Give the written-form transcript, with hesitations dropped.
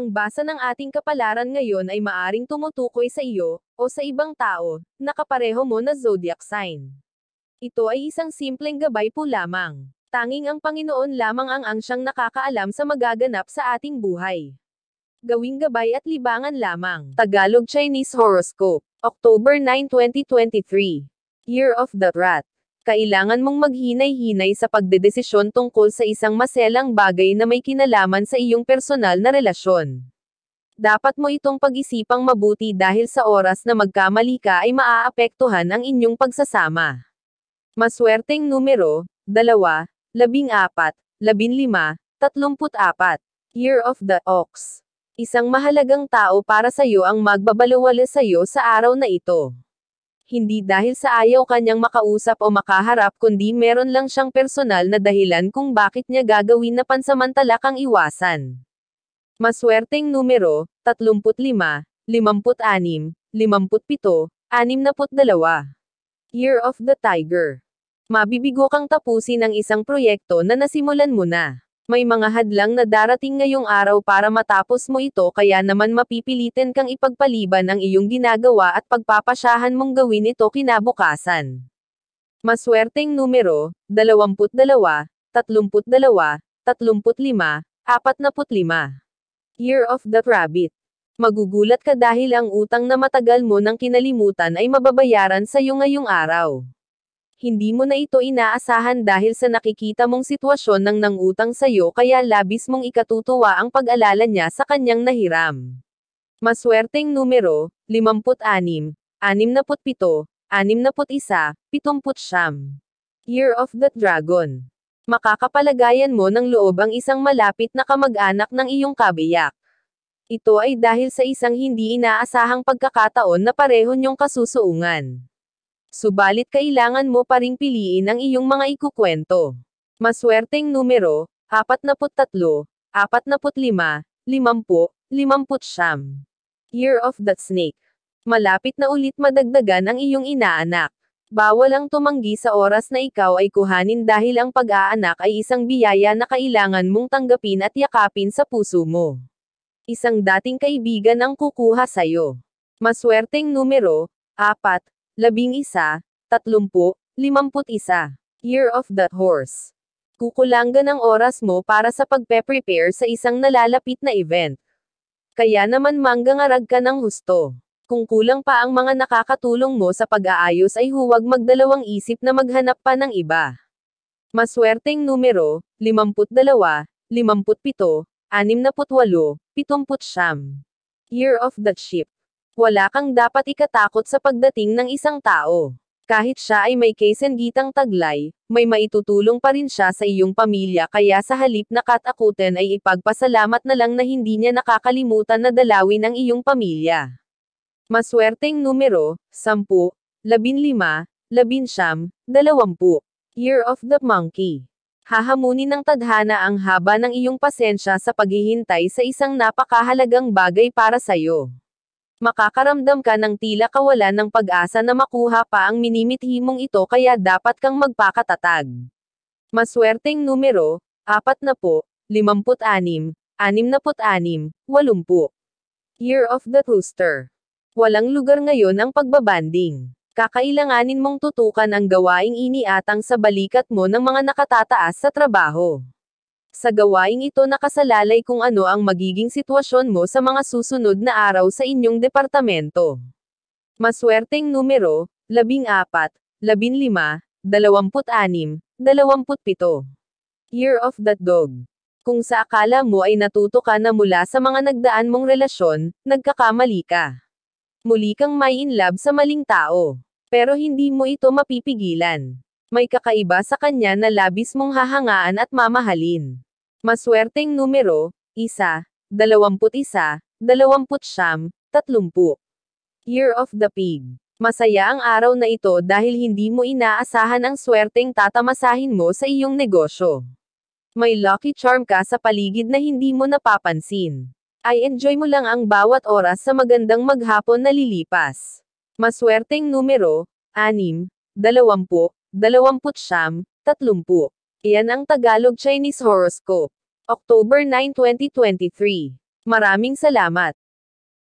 Ang basa ng ating kapalaran ngayon ay maaring tumutukoy sa iyo, o sa ibang tao, na kapareho mo na zodiac sign. Ito ay isang simpleng gabay po lamang. Tanging ang Panginoon lamang ang siyang nakakaalam sa magaganap sa ating buhay. Gawing gabay at libangan lamang. Tagalog Chinese Horoscope. October 9, 2023. Year of the Rat. Kailangan mong maghinay-hinay sa pagdedesisyon tungkol sa isang maselang bagay na may kinalaman sa iyong personal na relasyon. Dapat mo itong pag-isipang mabuti dahil sa oras na magkamali ka ay maaapektuhan ang inyong pagsasama. Maswerteng numero, 2, 14, 15, 34. Year of the Ox. Isang mahalagang tao para sa iyo ang magbabalewala sa iyo sa araw na ito. Hindi dahil sa ayaw kanyang makausap o makaharap kundi meron lang siyang personal na dahilan kung bakit niya gagawin na pansamantala kang iwasan. Maswerteng numero, 35, 56, 57, 62. Year of the Tiger. Mabibigo kang tapusin ang isang proyekto na nasimulan mo na. May mga hadlang na darating ngayong araw para matapos mo ito kaya naman mapipilitin kang ipagpaliban ang iyong ginagawa at pagpapasyahan mong gawin ito kinabukasan. Maswerteng numero, 22, 32, 35, 45. Year of the Rabbit. Magugulat ka dahil ang utang na matagal mo nang kinalimutan ay mababayaran sa iyo ngayong araw. Hindi mo na ito inaasahan dahil sa nakikita mong sitwasyon ng nangutang sa iyo kaya labis mong ikatutuwa ang pag-alala niya sa kanyang nahiram. Maswerteng numero, 56, 67, 61, 70. Year of the Dragon. Makakapalagayan mo ng loob ang isang malapit na kamag-anak ng iyong kabiyak. Ito ay dahil sa isang hindi inaasahang pagkakataon na pareho niyong kasusuungan. Subalit kailangan mo pa ring piliin ang iyong mga ikukwento. Maswerteng numero, 43, 45, 50, 50. Year of the Snake. Malapit na ulit madagdagan ang iyong inaanak. Bawal ang tumanggi sa oras na ikaw ay kuhanin dahil ang pag-aanak ay isang biyaya na kailangan mong tanggapin at yakapin sa puso mo. Isang dating kaibigan ang kukuha sa'yo. Maswerteng numero, 4, 11, 30, 51. Year of the Horse. Kukulanggan ang oras mo para sa pagpe-prepare sa isang nalalapit na event. Kaya naman manggangarag ka ng husto. Kung kulang pa ang mga nakakatulong mo sa pag-aayos ay huwag magdalawang isip na maghanap pa ng iba. Maswerteng numero, 52, 57, 68, 70. Year of the Sheep. Wala kang dapat ikatakot sa pagdating ng isang tao. Kahit siya ay may kesengitang taglay, may maitutulong pa rin siya sa iyong pamilya kaya sa halip na katakutin ay ipagpasalamat na lang na hindi niya nakakalimutan na dalawin ang iyong pamilya. Maswerteng numero, 10, 15, 19, 20. Year of the Monkey. Hahamunin ng tadhana ang haba ng iyong pasensya sa paghihintay sa isang napakahalagang bagay para sa'yo. Makakaramdam ka ng tila kawalan ng pag-asa na makuha pa ang minimithi mong ito kaya dapat kang magpakatatag. Maswerteng numero, 40, 56, 66, 80. Year of the Rooster. Walang lugar ngayon ang pagbabanding. Kakailanganin mong tutukan ang gawaing iniatang sa balikat mo ng mga nakatataas sa trabaho. Sa gawaing ito nakasalalay kung ano ang magiging sitwasyon mo sa mga susunod na araw sa inyong departamento. Maswerteng numero, 14, 15, 26, 27. Year of the Dog. Kung sa akala mo ay natuto ka na mula sa mga nagdaan mong relasyon, nagkakamali ka. Muli kang may in love sa maling tao. Pero hindi mo ito mapipigilan. May kakaiba sa kanya na labis mong hahangaan at mamahalin. Maswerteng numero, 1, 21, 20, 30. Year of the Pig. Masaya ang araw na ito dahil hindi mo inaasahan ang swerteng tatamasahin mo sa iyong negosyo. May lucky charm ka sa paligid na hindi mo napapansin. Ay enjoy mo lang ang bawat oras sa magandang maghapon na lilipas. Maswerteng numero, 6, 20, 29, 30. Iyan ang Tagalog Chinese Horoscope. October 9, 2023. Maraming salamat.